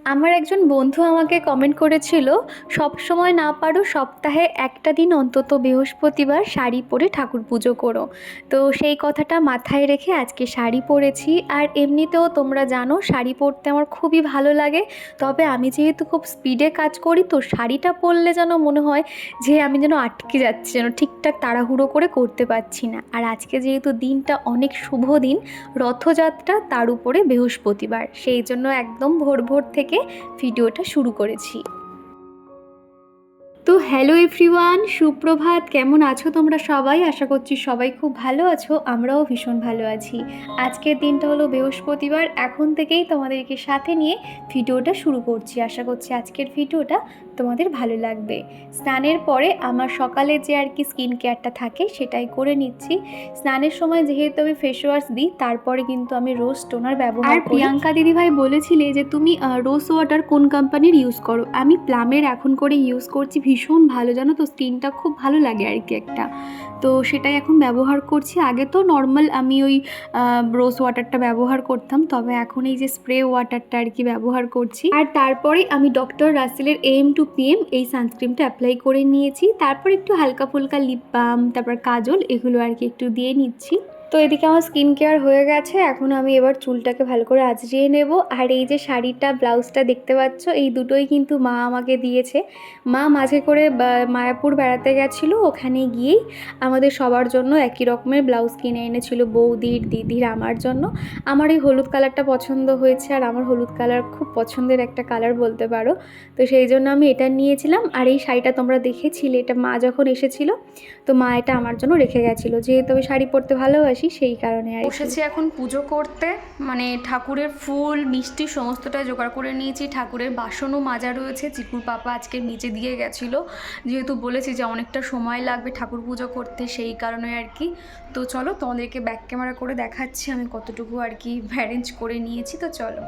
আমার একজন বন্ধু আমাকে কমেন্ট করেছিল, সবসময় না পারো সপ্তাহে একটা দিন অন্তত বৃহস্পতিবার শাড়ি পরে ঠাকুর পুজো করো। তো সেই কথাটা মাথায় রেখে আজকে শাড়ি পরেছি। আর এমনিতেও তোমরা জানো শাড়ি পরতে আমার খুবই ভালো লাগে। তবে আমি যেহেতু খুব স্পিডে কাজ করি, তো শাড়িটা পরলে যেন মনে হয় যে আমি যেন আটকে যাচ্ছি, যেন ঠিকঠাক তাড়াহুড়ো করে করতে পারছি না। আর আজকে যেহেতু দিনটা অনেক শুভ দিন, রথযাত্রা, তার উপরে বৃহস্পতিবার, সেই জন্য একদম ভোর ভোর থেকে ভিডিওটা শুরু করেছি। তো হ্যালো এভরিওয়ান, সুপ্রভাত। কেমন আছো তোমরা সবাই? আশা করছি সবাই খুব ভালো আছো, আমরাও ভীষণ ভালো আছি। আজকের দিনটা হলো বৃহস্পতিবার, এখন থেকেই তোমাদেরকে সাথে নিয়ে ভিডিওটা শুরু করছি। আশা করছি আজকের ভিডিওটা তোমাদের ভালো লাগবে। স্নানের পরে আমার সকালে যে আর কি স্কিন কেয়ারটা থাকে সেটাই করে নিচ্ছি। স্নানের সময় যেহেতু আমি ফেস ওয়াশ দিই, তারপরে কিন্তু আমি রোজ টোনার ব্যবহার করি। প্রিয়াঙ্কা দিদিভাই বলেছিলে যে তুমি রোজ ওয়াটার কোন কোম্পানির ইউজ করো। আমি প্লামের এখন করে ইউজ করছি, ভীষণ ভালো, জানো তো, স্কিনটা খুব ভালো লাগে আর কি একটা। তো সেটাই এখন ব্যবহার করছি। আগে তো নর্মাল আমি ওই রোজ ওয়াটারটা ব্যবহার করতাম, তবে এখন এই যে স্প্রে ওয়াটারটা আর কি ব্যবহার করছি। আর তারপরে আমি ডক্টর রাসেলের AM2PM এই সানস্ক্রিনটা অ্যাপ্লাই করে নিয়েছি। তারপর একটু হালকা ফুলকা লিপ বাম, তারপর কাজল, এগুলো আর কি একটু দিয়ে নিচ্ছি। তো এদিকে আমার স্কিন কেয়ার হয়ে গেছে, এখন আমি এবার চুলটাকে ভালো করে আঁচড়িয়ে নেব। আর এই যে শাড়িটা, ব্লাউজটা দেখতে পাচ্ছ, এই দুটোই কিন্তু মা আমাকে দিয়েছে। মা মাঝে করে মায়াপুর বেড়াতে গেছিলো, ওখানে গিয়েই আমাদের সবার জন্য একই রকমের ব্লাউজ কিনে এনেছিল, বৌদির, দিদির, আমার জন্য। আমার এই হলুদ কালারটা পছন্দ হয়েছে, আর আমার হলুদ কালার খুব পছন্দের একটা কালার বলতে পারো। তো সেই জন্য আমি এটা নিয়েছিলাম। আর এই শাড়িটা তোমরা দেখেছিলে, এটা মা যখন এসেছিলো, তো মা এটা আমার জন্য রেখে গেছিলো। যেহেতু আমি শাড়ি পরতে ভালোবাসি, সেই কারণে আর বসেছি এখন পুজো করতে। মানে ঠাকুরের ফুল, মিষ্টি সমস্তটা জোগাড় করে নিয়েছি। ঠাকুরের বাসনও মাজা রয়েছে, চিকুর পাপা আজকে নিচে দিয়ে গেছিলো, যেহেতু বলেছি যে অনেকটা সময় লাগবে ঠাকুর পুজো করতে, সেই কারণে আর কি। তো চলো তোমাদেরকে ব্যাক ক্যামেরা করে দেখাচ্ছি আমি কতটুকু আর কি অ্যারেঞ্জ করে নিয়েছি। তো চলো।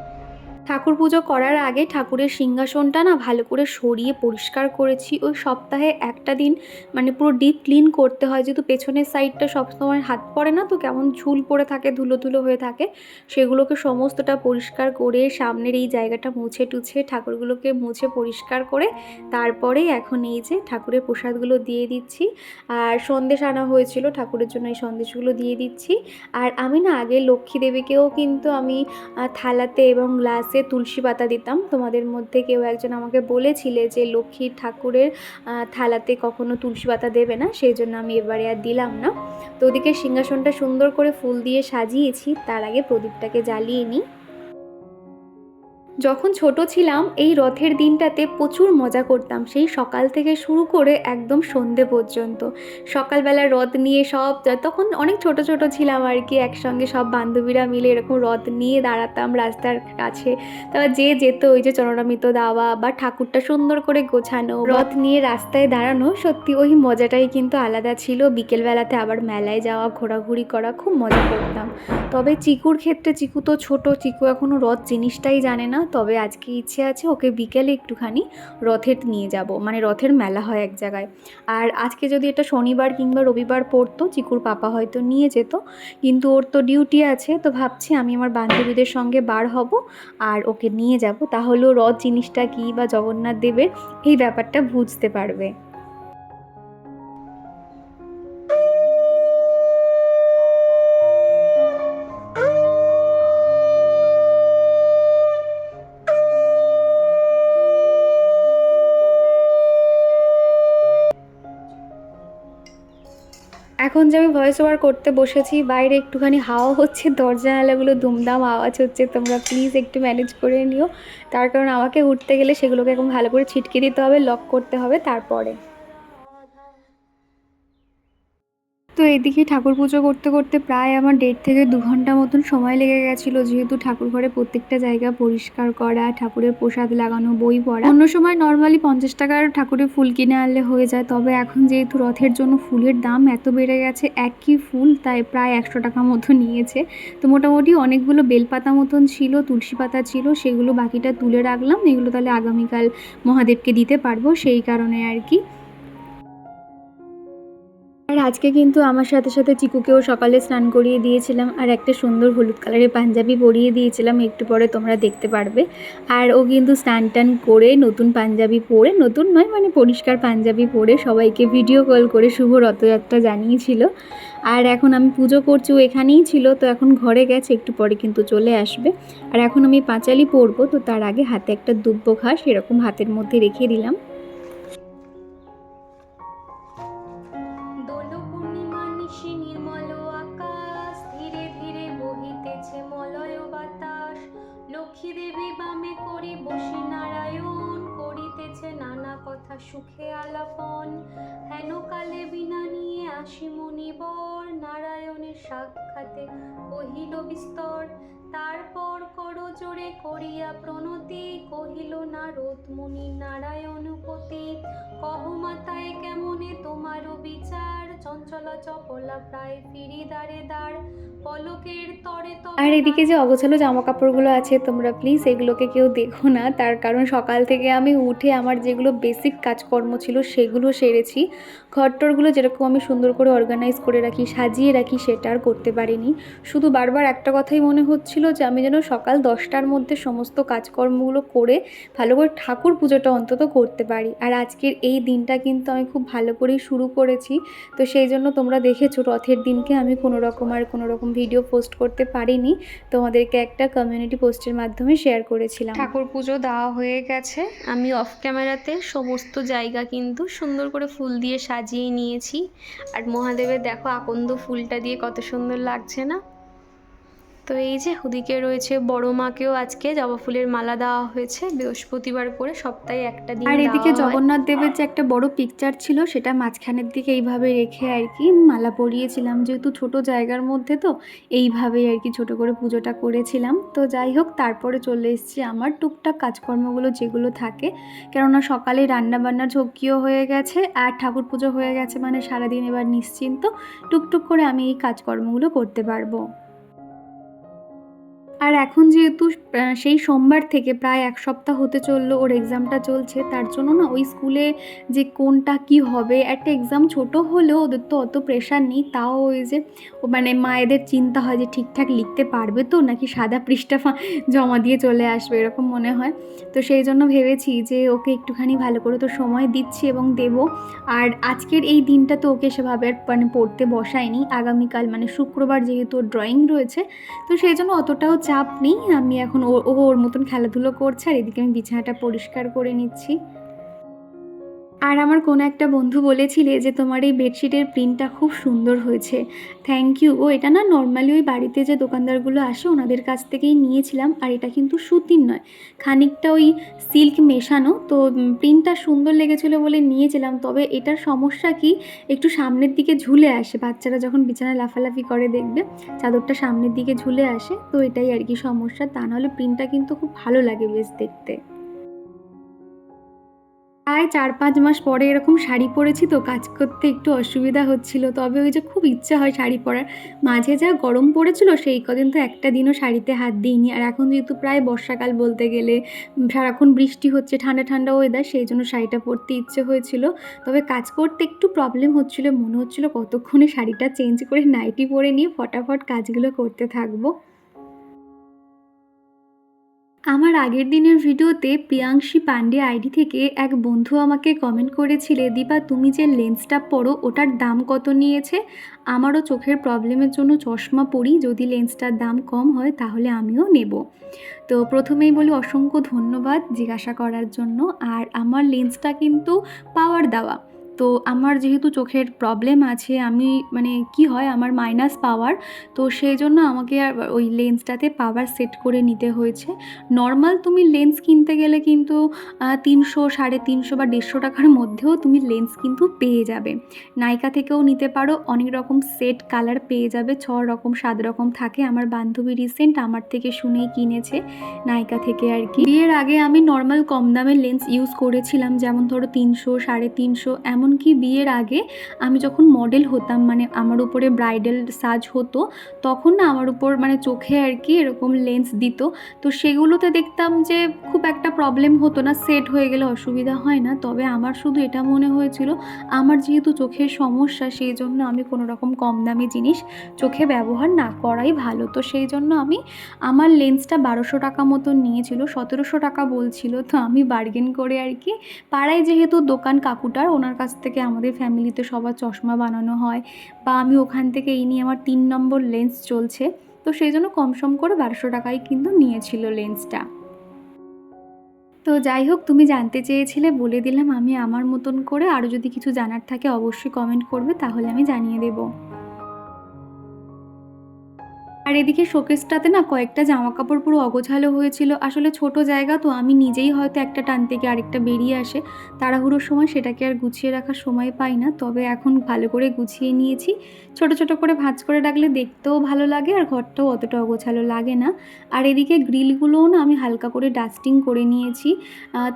ঠাকুর পুজো করার আগে ঠাকুরের সিংহাসনটা না ভালো করে সরিয়ে পরিষ্কার করেছি। ওই সপ্তাহে একটা দিন মানে পুরো ডিপ ক্লিন করতে হয়, যেহেতু পেছনের সাইডটা সবসময় হাত পড়ে না, তো কেমন ঝুল পড়ে থাকে, ধুলো ধুলো হয়ে থাকে, সেগুলোকে সমস্তটা পরিষ্কার করে সামনের এই জায়গাটা মুছে টুছে ঠাকুরগুলোকে মুছে পরিষ্কার করে তারপরে এখন এই যে ঠাকুরের প্রসাদগুলো দিয়ে দিচ্ছি। আর সন্দেশ আনা হয়েছিল ঠাকুরের জন্য, এই সন্দেশগুলো দিয়ে দিচ্ছি। আর আমি না আগে লক্ষ্মী দেবীকেও কিন্তু আমি থালাতে এবং গ্লাসে তুলসী পাতা দিতাম। তোমাদের মধ্যে কেউ একজন আমাকে বলেছিলে যে লক্ষ্মীর ঠাকুরের থালাতে কখনো তুলসী পাতা দেবে না, সেই জন্য আমি এবারে আর দিলাম না। তো ওদিকে সিংহাসনটা সুন্দর করে ফুল দিয়ে সাজিয়েছি, তার আগে প্রদীপটাকে জ্বালিয়ে নিই। যখন ছোট ছিলাম এই রথের দিনটাতে প্রচুর মজা করতাম, সেই সকাল থেকে শুরু করে একদম সন্ধে পর্যন্ত। সকালবেলা রথ নিয়ে সব, তখন অনেক ছোট ছোট ছিলাম আর কি, একসঙ্গে সব বান্ধবীরা মিলে এরকম রথ নিয়ে দাঁড়াতাম রাস্তার কাছে। তারপর যে যেত, ওই যে চরণামৃত দেওয়া বা ঠাকুরটা সুন্দর করে গোছানো, রথ নিয়ে রাস্তায় দাঁড়ানো, সত্যি ওই মজাটাই কিন্তু আলাদা ছিল। বিকেলবেলাতে আবার মেলায় যাওয়া, ঘোরাঘুরি করা, খুব মজা করতাম। তবে চিকুর ক্ষেত্রে, চিকু তো ছোট, চিকু এখনও রথ জিনিসটাই জানে না। তবে আজকে ইচ্ছে আছে ওকে বিকেলে একটুখানি রথের নিয়ে যাব, মানে রথের মেলা হয় এক জায়গায়। আর আজকে যদি এটা শনিবার কিংবা রবিবার পড়তো, চিকুর পাপা হয়তো নিয়ে যেত, কিন্তু ওর তো ডিউটি আছে। তো ভাবছি আমি আমার বান্ধবীদের সঙ্গে বার হব আর ওকে নিয়ে যাব, তাহলেও রথ জিনিসটা কী বা জগন্নাথ দেবের এই ব্যাপারটা বুঝতে পারবে। এখন যে আমি ভয়েস ওভার করতে বসেছি, বাইরে একটুখানি হাওয়া হচ্ছে, দরজা জানালাগুলো দুমদাম আওয়াজ হচ্ছে, তোমরা প্লিজ একটু ম্যানেজ করে নিও। তার কারণ আমাকে উঠতে গেলে সেগুলোকে এখন ভালো করে ছিটকে দিতে হবে, লক করতে হবে তারপরে। তো এইদিকে ঠাকুর পুজো করতে করতে প্রায় আমার 1.5 থেকে 2 ঘন্টা মতন সময় লেগে গেছিলো, যেহেতু ঠাকুর ঘরে প্রত্যেকটা জায়গা পরিষ্কার করা, ঠাকুরের প্রসাদ লাগানো, বই পড়া। অন্য সময় নর্মালি 50 টাকার ঠাকুরের ফুল কিনে আনলে হয়ে যায়, তবে এখন যেহেতু রথের জন্য ফুলের দাম এত বেড়ে গেছে, একই ফুল তাই প্রায় 100 টাকা মতো নিয়েছে। তো মোটামুটি অনেকগুলো বেলপাতা মতন ছিল, তুলসী পাতা ছিল, সেগুলো বাকিটা তুলে রাখলাম, এগুলো তাহলে আগামীকাল মহাদেবকে দিতে পারবো, সেই কারণে আর কি। আর আজকে কিন্তু আমার সাথে সাথে চিকুকেও সকালে স্নান করিয়ে দিয়েছিলাম, আর একটা সুন্দর হলুদ কালারের পাঞ্জাবি পরিয়ে দিয়েছিলাম, একটু পরে তোমরা দেখতে পারবে। আর ও কিন্তু স্নান টান করে নতুন পাঞ্জাবি পরে, নতুন নয় মানে পরিষ্কার পাঞ্জাবি পরে সবাইকে ভিডিও কল করে শুভ রথযাত্রা জানিয়েছিল। আর এখন আমি পুজো করছি, ও এখানেই ছিল, তো এখন ঘরে গেছে, একটু পরে কিন্তু চলে আসবে। আর এখন আমি পাঁচালি পরবো, তো তার আগে হাতে একটা দুব্য ঘাস এরকম হাতের মধ্যে রেখে দিলাম। নির্মল আকাশ, ধীরে ধীরে বহিতেছে মলয় বাতাস। লক্ষ্মী দেবী বামে করি বসি নারায়ণ, করিতেছে নানা কথা সুখে আলাপন। হেন কালে বিনা নিয়ে আসি মুনিবর, নারায়ণের সাক্ষাতে কহিল বিস্তর। তারপর করো জোরে করিয়া প্রণতি, কহিল নারদ মুনি নারায়ণপতি। কহ মাতায় কেমনে তোমারও বিচার, চঞ্চলা চপলা প্রায় ফিরি দাঁড়ে দাঁড়। পলকের তরে আর এদিকে যে অগোছালো জামা কাপড়গুলো আছে, তোমরা প্লিজ এগুলোকে কেউ দেখো না, তার কারণ সকাল থেকে আমি উঠে আমার যেগুলো বেসিক কাজকর্ম ছিল সেগুলো সেরেছি। ঘরটরগুলো যেরকম আমি সুন্দর করে অর্গানাইজ করে রাখি, সাজিয়ে রাখি, সেটা আর করতে পারিনি। শুধু বারবার একটা কথাই মনে হচ্ছিল যে আমি যেন সকাল 10টার মধ্যে সমস্ত কাজকর্মগুলো করে ভালো করে ঠাকুর পুজোটা অন্তত করতে পারি। আর আজকের এই দিনটা কিন্তু আমি খুব ভালো করেই শুরু করেছি, তো সেই জন্য তোমরা দেখেছো রথের দিনকে আমি কোনো রকম ভিডিও পোস্ট করতে পারিনি, তোমাদেরকে একটা কমিউনিটি পোস্টের মাধ্যমে শেয়ার করেছিলাম। ঠাকুর পুজো দেওয়া হয়ে গেছে, আমি অফ ক্যামেরাতে সমস্ত জায়গা কিন্তু সুন্দর করে ফুল দিয়ে সাজিয়ে নিয়েছি। আর মহাদেবের দেখো আকন্দ ফুলটা দিয়ে কত সুন্দর লাগছে না? তো এই যে ওদিকে রয়েছে বড় মাকেও আজকে জবা ফুলের মালা দেওয়া হয়েছে, বৃহস্পতিবার করে সপ্তাহে একটা দিন। আর এদিকে জগন্নাথ দেবের যে একটা বড় পিকচার ছিল সেটা মাঝখানের দিকে এইভাবে রেখে আর কি মালা পরিয়েছিলাম, যেহেতু ছোট জায়গার মধ্যে, তো এইভাবেই আর কি ছোট করে পুজোটা করেছিলাম। তো যাই হোক, তারপরে চলে এসেছি আমার টুকটাক কাজকর্মগুলো যেগুলো থাকে, কেননা সকালে রান্নাবান্নার ঝক্কিও হয়ে গেছে আর ঠাকুর পুজো হয়ে গেছে, মানে সারাদিন এবার নিশ্চিন্ত টুকটুক করে আমি এই কাজকর্মগুলো করতে পারবো। আর এখন যেহেতু সেই সোমবার থেকে প্রায় 1 সপ্তাহ হতে চললো ওর এক্সামটা চলছে, তার জন্য না ওই স্কুলে যে কোনটা কি হবে, একটা এক্সাম ছোট হলেও ওদের তো অত প্রেশার নেই, তাও ওই যে মানে মায়েদের চিন্তা হয় যে ঠিকঠাক লিখতে পারবে তো, নাকি সাদা পৃষ্ঠা জমা দিয়ে চলে আসবে, এরকম মনে হয়। তো সেই জন্য ভেবেছি যে ওকে একটুখানি ভালো করে তো সময় দিচ্ছি এবং দেব। আর আজকের এই দিনটা তো ওকে সেভাবে মানে পড়তে বসায়নি, আগামীকাল মানে শুক্রবার যেহেতু ড্রয়িং রয়েছে, তো সেই জন্য অতটাও চাপ নেই। আমি এখন ওর মতন খেলাধুলো করছে, আর এদিকে আমি বিছানাটা পরিষ্কার করে নিচ্ছি। আর আমার কোনো একটা বন্ধু বলেছিলে যে তোমার এই বেডশিটের প্রিন্টটা খুব সুন্দর হয়েছে, থ্যাংক ইউ। এটা না নর্মালি ওই বাড়িতে যে দোকানদারগুলো আসে ওনাদের কাছ থেকেই নিয়েছিলাম, আর এটা কিন্তু সুতির নয়, খানিকটা ওই সিল্ক মেশানো, তো প্রিন্টটা সুন্দর লেগেছিলো বলে নিয়েছিলাম। তবে এটার সমস্যা কি, একটু সামনের দিকে ঝুলে আসে, বাচ্চারা যখন বিছানায় লাফালাফি করে দেখবে চাদরটা সামনের দিকে ঝুলে আসে, তো এটাই আর কি সমস্যা, তা নাহলে প্রিন্টটা কিন্তু খুব ভালো লাগে বেশ দেখতে। প্রায় 4-5 মাস পরে এরকম শাড়ি পরেছি, তো কাজ করতে একটু অসুবিধা হচ্ছিল, তবে ওই যে খুব ইচ্ছা হয় শাড়ি পরার। মাঝে যা গরম পড়েছিল সেই কদিন তো একটা দিনও শাড়িতে হাত দিইনি, আর এখন যেহেতু প্রায় বর্ষাকাল বলতে গেলে, সারাক্ষণ বৃষ্টি হচ্ছে, ঠান্ডা ঠান্ডা ওয়েদার, সেই জন্য শাড়িটা পরতে ইচ্ছে হয়েছিল। তবে কাজ করতে একটু প্রবলেম হচ্ছিল, মনে হচ্ছিল কতক্ষণে শাড়িটা চেঞ্জ করে নাইটি পরে নিয়ে ফটাফট কাজগুলো করতে থাকবো। আমার আগের দিনের ভিডিওতে প্রিয়াংশী পান্ডে আইডি থেকে এক বন্ধু আমাকে কমেন্ট করেছিলে, দীপা তুমি যে লেন্সটা পরো ওটার দাম কত নিয়েছে? আমারও চোখের প্রবলেমের জন্য চশমা পরি, যদি লেন্সটার দাম কম হয় তাহলে আমিও নেব। তো প্রথমেই বলি অসংখ্য ধন্যবাদ জিজ্ঞাসা করার জন্য। আর আমার লেন্সটা কিন্তু পাওয়ার দেওয়া, তো আমার যেহেতু চোখের প্রবলেম আছে, আমি মানে কি হয় আমার মাইনাস পাওয়ার, তো সেই জন্য আমাকে আর ওই লেন্সটাতে পাওয়ার সেট করে নিতে হয়েছে। নর্মাল তুমি লেন্স কিনতে গেলে কিন্তু 300, 350 বা 150 টাকার মধ্যেও তুমি লেন্স কিন্তু পেয়ে যাবে। নাইকা থেকেও নিতে পারো, অনেক রকম সেট কালার পেয়ে যাবে, 6 রকম 7 রকম থাকে। আমার বান্ধবী রিসেন্ট আমার থেকে শুনেই কিনেছে নাইকা থেকে আর কি। বিয়ের আগে আমি নর্মাল কম দামের লেন্স ইউজ করেছিলাম, যেমন ধরো 300, 350 এমন এমনকি বিয়ের আগে আমি যখন মডেল হতাম, মানে আমার উপরে ব্রাইডাল সাজ হতো, তখন না আমার উপর মানে চোখে আর কি এরকম লেন্স দিত। তো সেগুলোতে দেখতাম যে খুব একটা প্রবলেম হতো না, সেট হয়ে গেলে অসুবিধা হয় না। তবে আমার শুধু এটা মনে হয়েছিল আমার যেহেতু চোখের সমস্যা, সেই জন্য আমি কোনো রকম কম দামি জিনিস চোখে ব্যবহার না করাই ভালো। তো সেই জন্য আমি আমার লেন্সটা 1200 টাকা মতন নিয়েছিল, 1700 টাকা বলছিল। তো আমি বার্গেন করে আর কি, পাড়ায় যেহেতু দোকান কাকুটার, ওনার কাছ থেকে আমাদের ফ্যামিলিতে সবার চশমা বানানো হয়, বা আমি ওখান থেকে এই নিয়ে আমার 3 নম্বর লেন্স চলছে, তো সেই জন্য কম সম করে 1200 টাকাই কিন্তু নিয়েছিল লেন্সটা। তো যাই হোক, তুমি জানতে চেয়েছিলে, বলে দিলাম আমি আমার মতন করে। আরও যদি কিছু জানার থাকে অবশ্যই কমেন্ট করবে, তাহলে আমি জানিয়ে দেবো। আর এদিকে শোকেসটাতে না কয়েকটা জামা কাপড় পুরো অগোছালো হয়েছিল। আসলে ছোট জায়গা তো, আমি নিজেই হয়তো একটা টান থেকে আরেকটা বেরিয়ে আসে, তাড়াহুড়োর সময় সেটাকে আর গুছিয়ে রাখার সময় পাই না। তবে এখন ভালো করে গুছিয়ে নিয়েছি। ছোট ছোট করে ভাঁজ করে রাখলে দেখতেও ভালো লাগে, আর ঘরটাও অতটা অগোছালো লাগে না। আর এদিকে গ্রিলগুলোও না আমি হালকা করে ডাস্টিং করে নিয়েছি।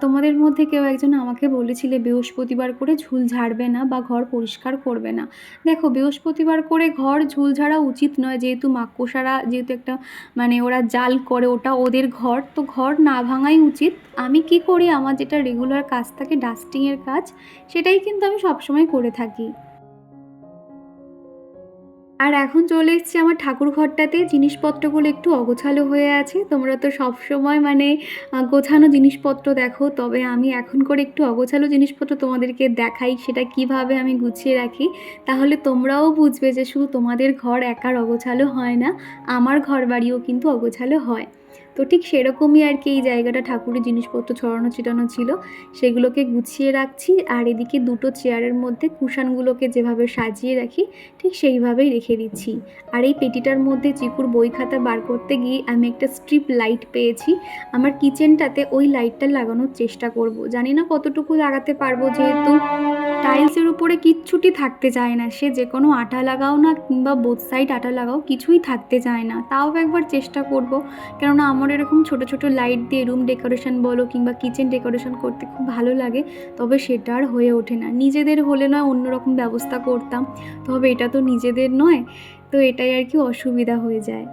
তোমাদের মধ্যে কেউ একজন আমাকে বলেছিলে বৃহস্পতিবার করে ঝুল ঝাড়বে না বা ঘর পরিষ্কার করবে না। দেখো, বৃহস্পতিবার করে ঘর ঝুল ঝাড়া উচিত নয়, যেহেতু মাকড়সারা যেহেতু একটা মানে ওরা জাল করে, ওটা ওদের ঘর, তো ঘর না ভাঙাই উচিত। আমি কি করি, আমার যেটা রেগুলার কাজ থাকে ডাস্টিংয়ের কাজ, সেটাই কিন্তু আমি সবসময় করে থাকি। আর এখন চলে এসেছি আমার ঠাকুর ঘরটাতে। জিনিসপত্রগুলো একটু অগোছালো হয়ে আছে। তোমরা তো সবসময় মানে গোছানো জিনিসপত্র দেখো, তবে আমি এখন করে একটু অগোছালো জিনিসপত্র তোমাদেরকে দেখাই, সেটা কিভাবে আমি গুছিয়ে রাখি। তাহলে তোমরাও বুঝবে যে শুধু তোমাদের ঘর একার অগোছালো হয় না, আমার ঘর বাড়িও কিন্তু অগোছালো হয়। তো ঠিক সেরকমই আর কি এই জায়গাটা ঠাকুরের জিনিসপত্র ছড়ানো ছিটানো ছিল, সেগুলোকে গুছিয়ে রাখছি। আর এদিকে দুটো চেয়ারের মধ্যে কুশানগুলোকে যেভাবে সাজিয়ে রাখি ঠিক সেইভাবেই রেখে দিচ্ছি। আর এই পেটিটার মধ্যে চিকুর বই খাতা বার করতে গিয়ে আমি একটা স্ট্রিপ লাইট পেয়েছি। আমার কিচেনটাতে ওই লাইটটা লাগানোর চেষ্টা করব, জানি না কতটুকু লাগাতে পারবো, যেহেতু টাইলসের উপরে কিচ্ছুটি থাকতে চায় না, সে যে কোনো আঠা লাগাও না কিংবা বোথ সাইড আঠা লাগাও, কিছুই থাকতে চায় না। তাও একবার চেষ্টা করব, কেননা আমার এরকম ছোট ছোট লাইট দিয়ে রুম ডেকোরেশন বলো কিংবা কিচেন ডেকোরেশন করতে খুব ভালো লাগে। তবে সেটা আর হয়ে ওঠে না। নিজেদের হলে নয় অন্যরকম ব্যবস্থা করতাম, তবে এটা তো নিজেদের নয়, তো এটাই আর কি অসুবিধা হয়ে যায়।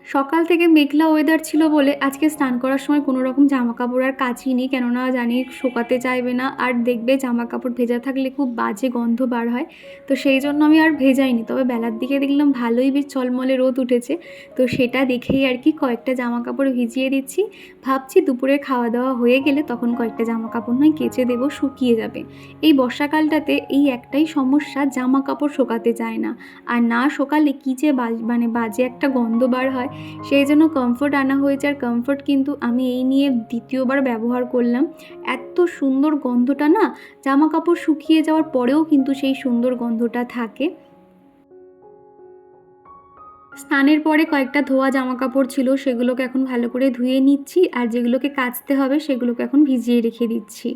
সকাল থেকে মেঘলা ওয়েদার ছিল বলে আজকে স্নান করার সময় কোনো রকম জামা কাপড় আর কাচিনি, কেননা জানি শোকাতে চাইবে না, আর দেখবে জামা কাপড় ভেজা থাকলে খুব বাজে গন্ধ বার হয়। তো সেই জন্য আমি আর ভেজাইনি। তবে বেলার দিকে দেখলাম ভালোই বেশ ঝলমলে রোদ উঠেছে, তো সেটা দেখেই আর কি কয়েকটা জামা কাপড় ভিজিয়ে দিচ্ছি। ভাবছি দুপুরে খাওয়া দাওয়া হয়ে গেলে তখন কয়েকটা জামা কাপড় নয় কেচে দেবো, শুকিয়ে যাবে। এই বর্ষাকালটাতে এই একটাই সমস্যা, জামা কাপড় শোকাতে চায় না, আর না শোকালে কী যে মানে বাজে একটা গন্ধ বার হয়। সেই জন্য কমফোর্ট আনা হয়েছে। আর কমফোর্ট কিন্তু আমি এই নিয়ে দ্বিতীয়বার ব্যবহার করলাম। এত সুন্দর গন্ধটা না, জামা কাপড় শুকিয়ে যাওয়ার পরেও কিন্তু সেই সুন্দর গন্ধটা থাকে। স্নানের পরে কয়েকটা ধোয়া জামা কাপড় ছিল, সেগুলোকে এখন ভালো করে ধুয়ে নিচ্ছি, আর যেগুলোকে কাচতে হবে সেগুলোকে এখন ভিজিয়ে রেখে দিচ্ছি।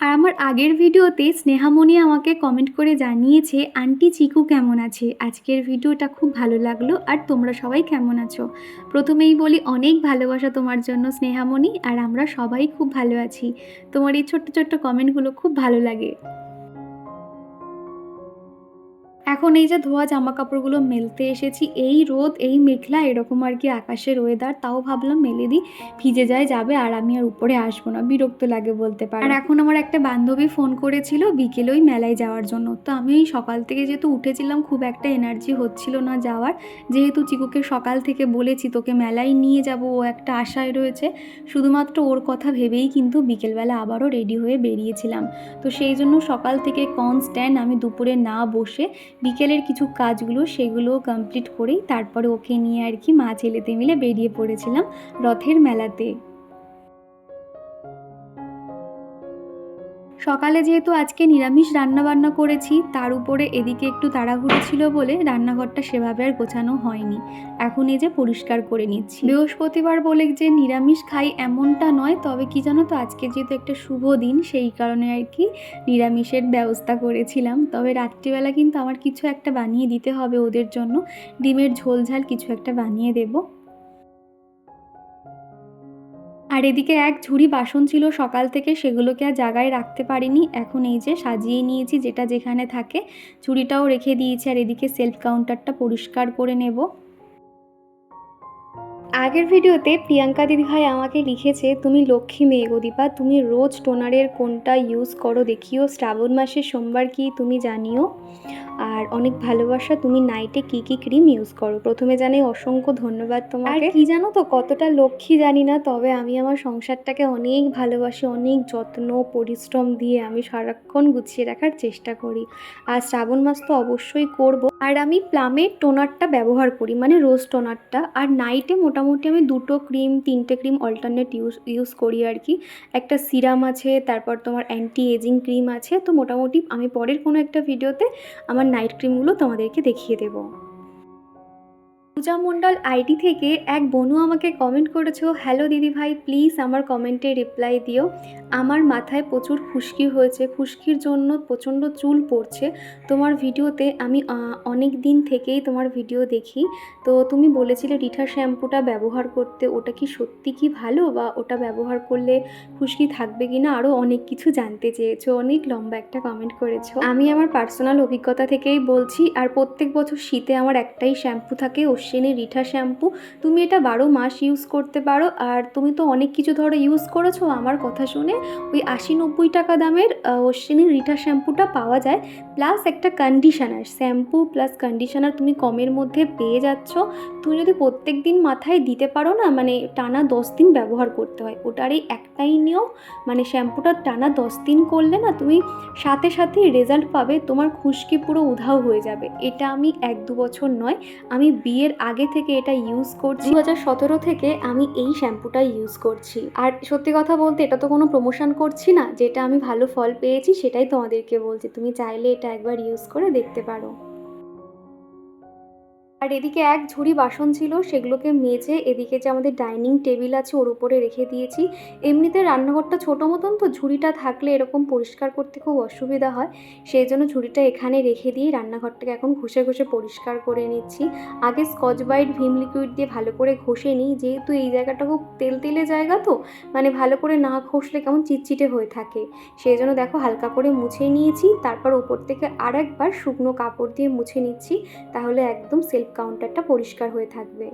আর আমার আগের ভিডিওতে স্নেহামণি আমাকে কমেন্ট করে জানিয়েছে আন্টি চিকু কেমন আছে। আজকের ভিডিওটা খুব ভালো লাগলো, আর তোমরা সবাই কেমন আছো। প্রথমেই বলি অনেক ভালোবাসা তোমার জন্য স্নেহামণি, আর আমরা সবাই খুব ভালো আছি। তোমার এই ছোট্ট ছোট্ট কমেন্টগুলো খুব ভালো লাগে। এখন এই যে ধোয়া জামা কাপড়গুলো মেলতে এসেছি, এই রোদ এই মেঘলা এরকম আর কি আকাশের ওয়েদার, তাও ভাবলাম মেলে দিই, ভিজে যায় যাবে, আর আমি আর উপরে আসবো না, বিরক্ত লাগে বলতে পারো। আর এখন আমার একটা বান্ধবী ফোন করেছিল বিকেলে ওই মেলায় যাওয়ার জন্য। তো আমি ওই সকাল থেকে যেহেতু উঠেছিলাম, খুব একটা এনার্জি হচ্ছিল না যাওয়ার, যেহেতু চিকুকে সকাল থেকে বলেছি তোকে মেলায় নিয়ে যাব, ও একটা আশায় রয়েছে, শুধুমাত্র ওর কথা ভেবেই কিন্তু বিকেলবেলা আবারও রেডি হয়ে বেরিয়েছিলাম। তো সেই জন্য সকাল থেকে কনস্ট্যান্ট আমি দুপুরে না বসে বিকেলের কিছু কাজগুলো সেগুলো কমপ্লিট করেই তারপরে ওকে নিয়ে আর কি মা ছেলেতে মিলে বেরিয়ে পড়েছিলাম রথের মেলাতে। সকালে যেহেতু আজকে নিরামিষ রান্নাবান্না করেছি, তার উপরে এদিকে একটু তাড়াহুড়ো ছিল বলে রান্নাঘরটা সেভাবে আর গোছানো হয়নি। এখন এই যে পরিষ্কার করে নিচ্ছি। বৃহস্পতিবার বলে যে নিরামিষ খাই এমনটা নয়, তবে কি জানো তো আজকে যেহেতু একটা শুভ দিন, সেই কারণে আর কি নিরামিষের ব্যবস্থা করেছিলাম। তবে রাত্রিবেলা কিন্তু আমার কিছু একটা বানিয়ে দিতে হবে ওদের জন্য, ডিমের ঝোল ঝাল কিছু একটা বানিয়ে দেবো। আর আর এদিকে এক ঝুড়ি বাসন ছিল সকাল থেকে, সেগুলোকে আর জায়গায় রাখতে পারিনি। এখন এই যে সাজিয়ে নিয়েছি, যেটা যেখানে থাকে ঝুড়িটাও রেখে দিয়েছি। আর এদিকে সেলফ কাউন্টারটা পরিষ্কার করে নেব। আগের ভিডিওতে প্রিয়াঙ্কা দিদিভাই আমাকে লিখেছে, তুমি লক্ষ্মী মেয়ে গো দীপা, তুমি রোজ টোনারের কোনটা ইউজ করো দেখিও, শ্রাবণ মাসের সোমবার কি তুমি জানিও, আর অনেক ভালোবাসা, তুমি নাইটে কি কি ক্রিম ইউজ করো। প্রথমে জানাই অসংখ্য ধন্যবাদ তোমাকে। আর কি জানো তো কতটা লক্ষ্মী জানি না, তবে আমি আমার সংসারটাকে অনেক ভালোবাসি, অনেক যত্ন পরিশ্রম দিয়ে আমি সারাক্ষণ গুছিয়ে রাখার চেষ্টা করি। আর শ্রাবণ মাস তো অবশ্যই করব। আর আমি প্লামের টোনারটা ব্যবহার করি, মানে রোজ টোনারটা। আর নাইটে মোটামুটি আমি 2টো ক্রিম 3টে ক্রিম অল্টারনেট ইউজ করি আর কি। একটা সিরাম আছে, তারপর তোমার অ্যান্টি এজিং ক্রিম আছে। তো মোটামুটি আমি পরের কোনো একটা ভিডিওতে আমার নাইট ক্রিমগুলো তোমাদেরকে দেখিয়ে দেবো। পূজা মণ্ডল আইডি থেকে এক বোনু আমাকে কমেন্ট করেছো, হ্যালো দিদিভাই, প্লিজ আমার কমেন্টে রিপ্লাই দিও। আমার মাথায় প্রচুর খুশকি হয়েছে, খুশকির জন্য প্রচণ্ড চুল পড়ছে। তোমার ভিডিওতে আমি অনেক দিন থেকেই তোমার ভিডিও দেখি। তো তুমি বলেছিলে রিঠা শ্যাম্পুটা ব্যবহার করতে, ওটা কি সত্যি কি ভালো, বা ওটা ব্যবহার করলে খুশকি থাকবে কি না, আরও অনেক কিছু জানতে চেয়েছো। অনেক লম্বা একটা কমেন্ট করেছো। আমি আমার পার্সোনাল অভিজ্ঞতা থেকেই বলছি। আর প্রত্যেক বছর শীতে আমার একটাই শ্যাম্পু থাকে, অশ্বিনী রিঠা শ্যাম্পু। তুমি এটা 12 মাস ইউজ করতে পারো। আর তুমি তো অনেক কিছু ধরো ইউজ করেছো, আমার কথা শুনে ওই 80-90 টাকা দামের অশ্বিনী রিঠা শ্যাম্পুটা পাওয়া যায়, প্লাস একটা কন্ডিশনার, শ্যাম্পু প্লাস কন্ডিশনার তুমি কমের মধ্যে পেয়ে যাচ্ছ। তুমি যদি প্রত্যেক দিন মাথায় দিতে পারো না, মানে টানা 10 দিন ব্যবহার করতে হয়, ওটার এই একটাই নিয়ম। মানে শ্যাম্পুটা টানা 10 দিন করলে না তুমি সাথে সাথেই রেজাল্ট পাবে, তোমার খুশকি পুরো উধাও হয়ে যাবে। এটা আমি 1-2 বছর নয়, আমি বিয়ের আগে থেকে এটা ইউজ করছি। 2017 থেকে আমি এই শ্যাম্পুটা ইউজ করছি। আর সত্যি কথা বলতে এটা তো কোনো প্রমোশন করছি না, যেটা আমি ভালো ফল পেয়েছি সেটাই তোমাদেরকে বলছি। তুমি চাইলে এটা একবার ইউজ করে দেখতে পারো। আর এদিকে এক ঝুড়ি বাসন ছিল, সেগুলোকে মেজে এদিকে যে আমাদের ডাইনিং টেবিল আছে ওর উপরে রেখে দিয়েছি। এমনিতে রান্নাঘরটা ছোটো মতন, তো ঝুড়িটা থাকলে এরকম পরিষ্কার করতে খুব অসুবিধা হয়, সেই জন্য ঝুড়িটা এখানে রেখে দিয়ে রান্নাঘরটাকে এখন ঘষে ঘষে পরিষ্কার করে নিচ্ছি। আগে স্কচ ব্রাইট ভিম লিকুইড দিয়ে ভালো করে ঘষে নিই, যেহেতু এই জায়গাটা খুব তেলতেলে জায়গা, তো মানে ভালো করে না ঘষলে কেমন চিটচিটে হয়ে থাকে, সেই জন্য দেখো হালকা করে মুছে নিয়েছি। তারপর উপর থেকে আর একবার শুকনো কাপড় দিয়ে মুছে নিচ্ছি, তাহলে একদম সেলফ কাউন্টারটা পরিষ্কার হয়ে থাকবে।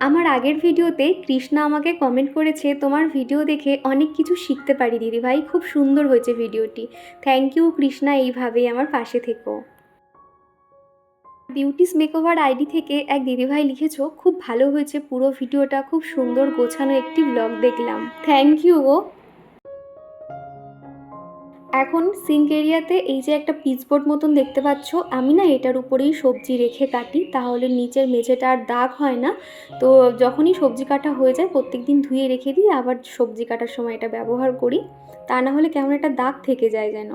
আমার আগের ভিডিওতে কৃষ্ণা আমাকে কমেন্ট করেছে, তোমার ভিডিও দেখে অনেক কিছু শিখতে পারি দিদিভাই, খুব সুন্দর হয়েছে ভিডিওটি। থ্যাংক ইউ কৃষ্ণা, এইভাবেই আমার পাশে থেকো। বিউটিস মেকওভার আইডি থেকে এক দিদিভাই লিখেছো, খুব ভালো হয়েছে পুরো ভিডিওটা, খুব সুন্দর গোছানো একটি ব্লগ দেখলাম। থ্যাংক ইউ গো। এখন সিঙ্ক এরিয়াতে এই যে একটা পিচবোর্ড মতন দেখতে পাচ্ছ, আমি না এটার উপরেই সবজি রেখে কাটি, তাহলে নিচের মেঝেটা আর দাগ হয় না। তো যখনই সবজি কাটা হয়ে যায় প্রত্যেক দিন ধুয়ে রেখে দিই, আবার সবজি কাটার সময় এটা ব্যবহার করি, তা না হলে কেমন একটা দাগ থেকে যায় যেন।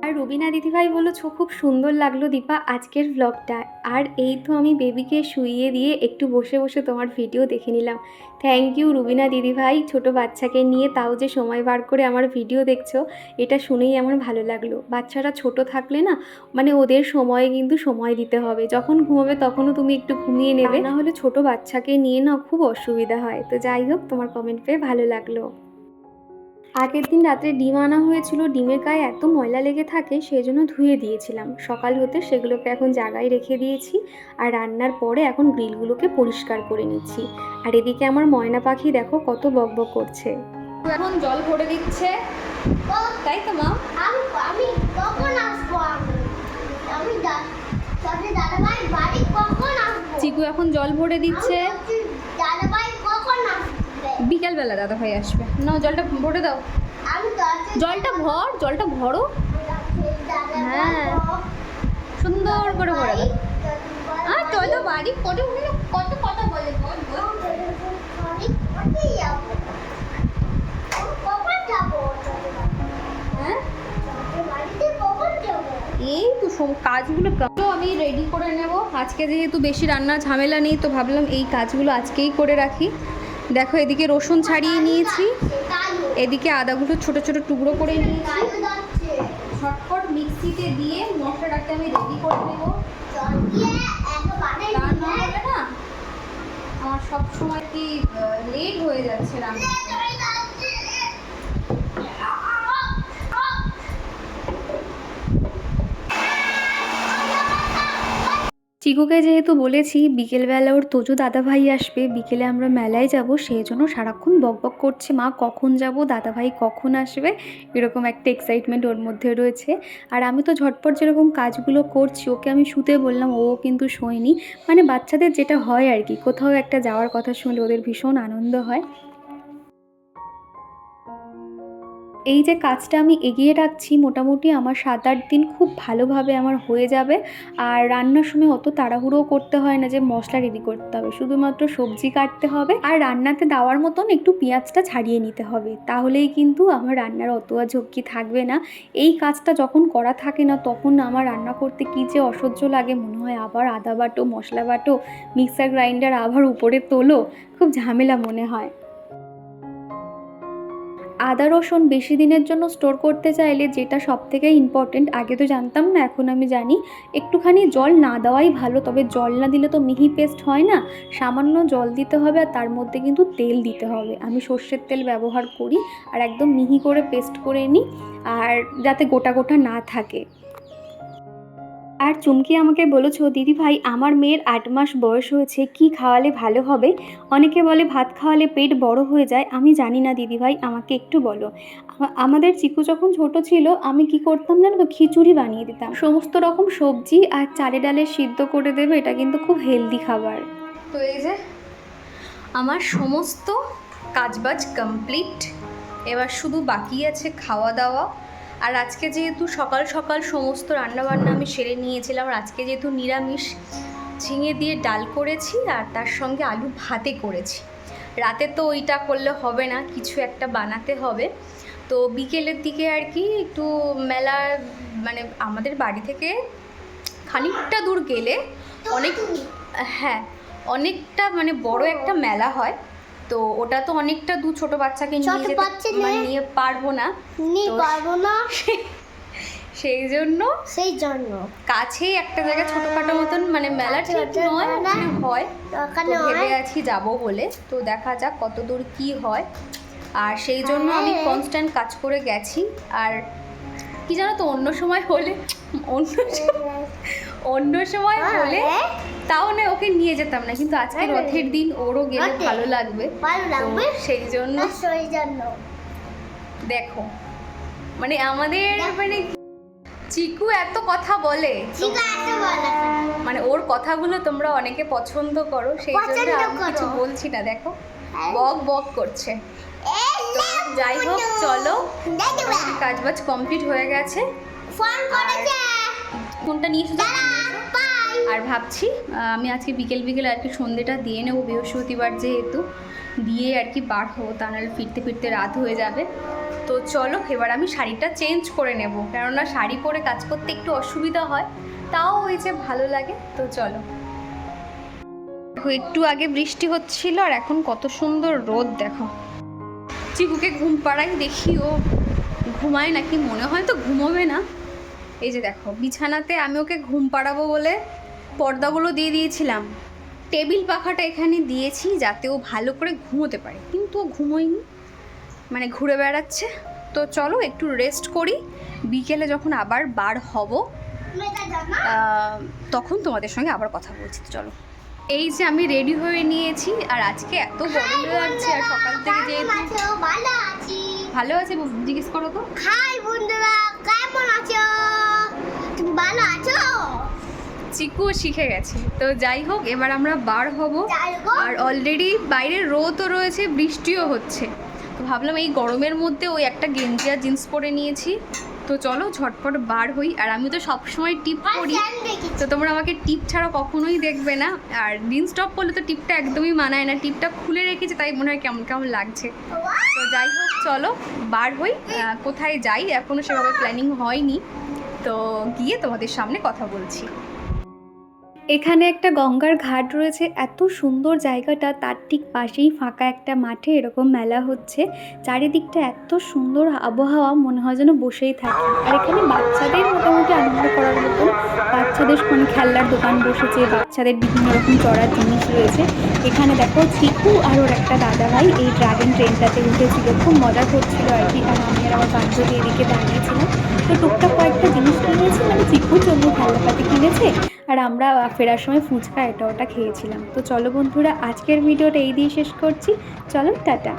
আর রুবিনা দিদিভাই বলেছো, খুব সুন্দর লাগলো দীপা আজকের ব্লগটা। আর এই তো আমি বেবিকে শুইয়ে দিয়ে একটু বসে বসে তোমার ভিডিও দেখে নিলাম। থ্যাংক ইউ রুবিনা দিদিভাই, ছোট বাচ্চাকে নিয়ে তাও যে সময় বার করে আমার ভিডিও দেখছো, এটা শুনেই আমার ভালো লাগলো। বাচ্চারা ছোট থাকলে না, মানে ওদের সময়ে কিন্তু সময় দিতে হবে, যখন ঘুমাবে তখনও তুমি একটু ঘুমিয়ে নেবে, না হলে ছোট বাচ্চাকে নিয়ে না খুব অসুবিধা হয়। তো যাই হোক, তোমার কমেন্ট পেয়ে ভালো লাগলো। আগের দিন রাত্রে ডিম আনা হয়েছিল, ডিমের গায়ে এত ময়লা লেগে থাকে, সেই জন্য ধুয়ে দিয়েছিলাম। সকাল হতে সেগুলোকে এখন জায়গায় রেখে দিয়েছি, আর রান্নার পরে এখন গ্রিলগুলোকে পরিষ্কার করে নিচ্ছি। আর এদিকে আমার ময়না পাখি দেখো কত বকবক করছে, এখন জল ভরে দিচ্ছে, তাই তো মা? আমি কখন আসবো? আমি দাদাভাই বাড়ি কখন আসবো? চিকু এখন জল ভরে দিচ্ছে। দাদাভাই কখন আসবে? বিকেলবেলা দাদাভাই আসবে। না, জলটা ভরে দাও। আমি জলটা ভরো। হ্যাঁ, সুন্দর করে ভরে দাও। আর চলো বাড়ি, কত কথা বলে। হ্যাঁ, এই তো কাজগুলো আমি রেডি করে নেব আজকে, যেহেতু বেশি রান্নার ঝামেলা নেই, তো ভাবলাম এই কাজগুলো আজকেই করে রাখি। দেখো এদিকে রসুন ছাড়িয়ে নিয়েছি, এদিকে আদাগুলো ছোট ছোট টুকরো করে নিয়েছি, ঝটপট মিক্সিতে দিয়ে মশলাটাকে আমি রেডি করে নেব। তা না হলে না সব সময় কি লেট হয়ে যাচ্ছে রান্না? চিকুকে যেহেতু বলেছি বিকেলবেলা ওর তোজো দাদাভাই আসবে, বিকেলে আমরা মেলায় যাব, সেই জন্য সারাক্ষণ বকবক করছে, মা কখন যাব, দাদাভাই কখন আসবে, এরকম একটা এক্সাইটমেন্ট ওর মধ্যে রয়েছে। আর আমি তো ঝটপট যেরকম কাজগুলো করছি, ওকে আমি শুতে বললাম, ও কিন্তু শোয়নি। মানে বাচ্চাদের যেটা হয় আর কি, কোথাও একটা যাওয়ার কথা শুনলে ওদের ভীষণ আনন্দ হয়। এই যে কাজটা আমি এগিয়ে রাখছি, মোটামুটি আমার 7-8 দিন খুব ভালোভাবে আমার হয়ে যাবে। আর রান্নার সময় অত তাড়াহুড়োও করতে হয় না যে মশলা রেডি করতে হবে, শুধুমাত্র সবজি কাটতে হবে আর রান্নাতে দেওয়ার মতন একটু পেঁয়াজটা ছাড়িয়ে নিতে হবে, তাহলেই কিন্তু আমার রান্নার অত আর ঝক্কি থাকবে না। এই কাজটা যখন করা থাকে না, তখন আমার রান্না করতে কী যে অসহ্য লাগে, মনে হয় আবার আদা বাটো, মশলা বাটো, মিক্সার গ্রাইন্ডার আবার উপরে তোলো, খুব ঝামেলা মনে হয়। আদা রসুন বেশি দিনের জন্য স্টোর করতে চাইলে যেটা সবথেকে ইম্পর্টেন্ট, আগে তো জানতাম না, এখন আমি জানি, একটুখানি জল না দেওয়াই ভালো। তবে জল না দিলে তো মিহি পেস্ট হয় না, সামান্য জল দিতে হবে আর তার মধ্যে কিন্তু তেল দিতে হবে। আমি সর্ষের তেল ব্যবহার করি আর একদম মিহি করে পেস্ট করে নিই, আর যাতে গোটা গোটা না থাকে। আর চুমকি আমাকে বলেছো, দিদি ভাই আমার মেয়ের 8 মাস বয়স হয়েছে, কি খাওয়ালে ভালো হবে? অনেকে বলে ভাত খাওয়ালে পেট বড় হয়ে যায়, আমি জানি না দিদি ভাই, আমাকে একটু বলো। আমাদের চিকু যখন ছোট ছিল, আমি কি করতাম জানো তো, খিচুড়ি বানিয়ে দিতাম, সমস্ত রকম সবজি আর চালে ডালে সিদ্ধ করে দেবে, এটা কিন্তু খুব হেলদি খাবার। তো এই যে আমার সমস্ত কাজবাজ কমপ্লিট, এবার শুধু বাকি আছে খাওয়া দাওয়া। আর আজকে যেহেতু সকাল সকাল সমস্ত রান্নাবান্না আমি সেরে নিয়েছিলাম, আর আজকে যেহেতু নিরামিষ, ঝিঙে দিয়ে ডাল করেছি আর তার সঙ্গে আলু ভাতে করেছি। রাতে তো ওইটা করলে হবে না, কিছু একটা বানাতে হবে। তো বিকেলের দিকে আর কি একটু মেলা, মানে আমাদের বাড়ি থেকে খানিকটা দূর গেলে অনেক, হ্যাঁ অনেকটা মানে বড় একটা মেলা হয়, তো ওটা তো অনেকটা দূর, ছোট বাচ্চাকে নিয়ে পারবো না, সেই জন্য কাছেই একটা জায়গা ছোটখাটো মতন, মানে মেলা ঠিক নয়, ওখানে হয়, তো ভেবে আছি যাবো বলে। তো দেখা যাক কত দূর কি হয়। আর সেই জন্য আমি কনস্ট্যান্ট কাজ করে গেছি। আর কি জানো তো, অন্য সময় হলে তাও না ওকে নিয়ে যেতাম না, কিন্তু আজকে রথের দিন, ওরও গেলে ভালো লাগবে, সেই জন্য দেখো মানে আমাদের মানে চিকু এত কথা বলে, মানে ওর কথাগুলো তোমরা অনেকে পছন্দ করো, সেই জন্য আমি কিছু বলছি না। দেখো বক বক করছে। যাই হোক, চলো, কাজবাজ কমপ্লিট হয়ে গেছে, ফোনটা নিয়ে এসে আর ভাবছি আমি আজকে বিকেল বিকেল আর কি সন্ধ্যেটা দিয়ে নেবো, বৃহস্পতিবার যেহেতু, দিয়ে আর কি বার হবো, তা নাহলে ফিরতে ফিরতে রাত হয়ে যাবে। তো চলো এবার আমি শাড়িটা চেঞ্জ করে নেব, কেননা শাড়ি পরে কাজ করতে একটু অসুবিধা হয়, তাও ওই যে ভালো লাগে। তো চলো, একটু আগে বৃষ্টি হচ্ছিল আর এখন কত সুন্দর রোদ দেখো। চিকুকে ঘুম পাড়াই, দেখি ও ঘুমায় নাকি, মনে হয় তো ঘুমোবে না। এই যে দেখো বিছানাতে আমি ওকে ঘুম পাড়াবো বলে পর্দাগুলো দিয়ে দিয়েছিলাম, টেবিল পাখাটা এখানে দিয়েছি যাতে ও ভালো করে ঘুমোতে পারে, কিন্তু ও ঘুমোয়নি, মানে ঘুরে বেড়াচ্ছে। তো চলো একটু রেস্ট করি, বিকেলে যখন আবার বার হব তখন তোমাদের সঙ্গে আবার কথা বলছি। তো চলো, এই যে আমি রেডি হয়ে নিয়েছি, আর আজকে এত গরম লাগছে, আর সকাল থেকে যেহেতু ভালো আছে, জিজ্ঞেস করো তো। হাই বন্ধুরা, কেমন আছো? তুমি ভালো আছো? চিকু শিখে গেছে। তো যাই হোক, এবার আমরা বার হব, আর অলরেডি বাইরে রোদও রয়েছে, বৃষ্টিও হচ্ছে। তো ভাবলাম এই গরমের মধ্যে ওই একটা গেঞ্জি আর জিন্স পরে নিয়েছি। তো চলো ঝটপট বার হই। আর আমি তো সবসময় টিপ পরি, তো তোমরা আমাকে টিপ ছাড়া কখনোই দেখবে না। আর জিন্স টপ পরলে তো টিপটা একদমই মানায় না, টিপটা খুলে রেখেছে, তাই মনে হয় কেমন কেমন লাগছে। তো যাই হোক, চলো বার হই। কোথায় যাই এখনও সেভাবে প্ল্যানিং হয়নি, তো গিয়ে তোমাদের সামনে কথা বলছি। এখানে একটা গঙ্গার ঘাট রয়েছে, এত সুন্দর জায়গাটা, তার ঠিক পাশেই ফাঁকা একটা মাঠে এরকম মেলা হচ্ছে, চারিদিকটা এত সুন্দর আবহাওয়া, মনে হয় যেন বসেই থাকি। আর এখানে বাচ্চাদের মোটামুটি আনন্দ পছন্দ করার মতন বাচ্চাদের মানে খেলনার দোকান বসেছে, বাচ্চাদের বিভিন্ন রকম চড়ার জিনিস রয়েছে। এখানে দেখো চিকু আর ওর একটা দাদা ভাই এই ড্রাগন ট্রেনটাতে উঠেছিল, খুব মজা করছিল আর কি। আর আমি আর আমার বান্ধবী এদিকে দাঁড়িয়েছিলাম। তো টুকটাক কয়েকটা জিনিস কিনেছি, মানে চিকুর জন্য খেলনাপাতি কিনেছে, আর আমরা ফেরার সময় ফুচকা এটা ওটা খেয়েছিলাম। তো চলো বন্ধুরা, আজকের ভিডিওটা এই দিয়ে শেষ করছি। চলো টাটা।